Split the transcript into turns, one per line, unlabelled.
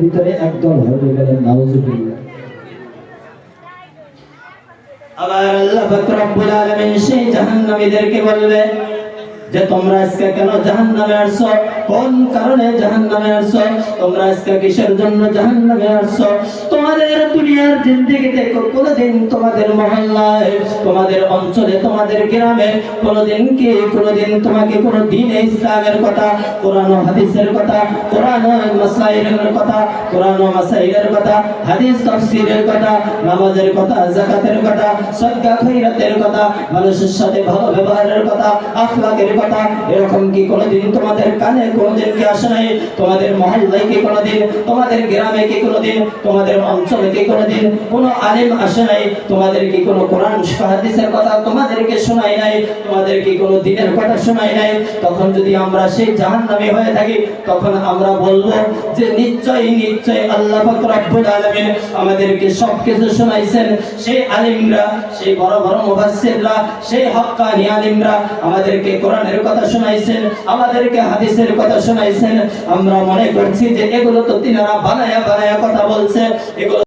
ভিতরে একদল হবে বলেন নাউজুবিল্লাহ। আবার আল্লাহ পাক রব্বুল আলামিন সেই জাহান্নামীদেরকে বলবে যে তোমরা আজকে কেন জাহান্নামে আসছো, কোন কারণে জাহান্নামে আসছো, তোমরা আজকে কিসের জন্য জাহান্নামে আসছো। তোমাদের দুনিয়ার জিন্দেগিতে কোনোদিন তোমাদের মহল্লায়, তোমাদের অঞ্চলে, তোমাদের গ্রামে কোনোদিন তোমাকে কোনো দ্বীন ইসলামের কথা, কোরআন ও হাদিসের কথা, কোরআন ও মাসাইলের কথা, কোরআন ও মাসাইলের কথা, হাদিস তাফসীরের কথা, নামাজের কথা, যাকাতের কথা, সদকা খয়রাতের কথা, মানুষের সাথে ভালো ব্যবহারের কথা, আখলাকের কথা, এরকম কি কোনোদিন তোমাদের কানে কোনোদিন কি আসে নাই? তোমাদের মহল্লায় কি কোনোদিন, তোমাদের গ্রামে কি কোনোদিন, তোমাদের অঞ্চলে কি কোনোদিন কোনো আলেম আসে নাই? তোমাদের কি কোনো কোরআন হাদিসের কথা তোমাদেরকে শোনায় নাই? তোমাদের কি কোনো দ্বীনের কথা শোনায় নাই? তখন যদি আমরা সেই জাহান্নামী হয়ে থাকি, তখন আমরা বলবো যে নিশ্চয়ই আল্লাহ পাক রব্বুল আলামিন আমাদেরকে সবকিছু শোনাইছেন। সেই আলিমরা, সেই বড় বড় মুফাসসিররা, সেই হক্কানি আলিমরা আমাদেরকে কোরআনের কথা শোনাইছেন, আমাদেরকে হাদিসের কথা শোনাইছেন। আমরা মনে করছি যে এগুলো তো তিনারা বানায়া কথা বলছে, এগুলো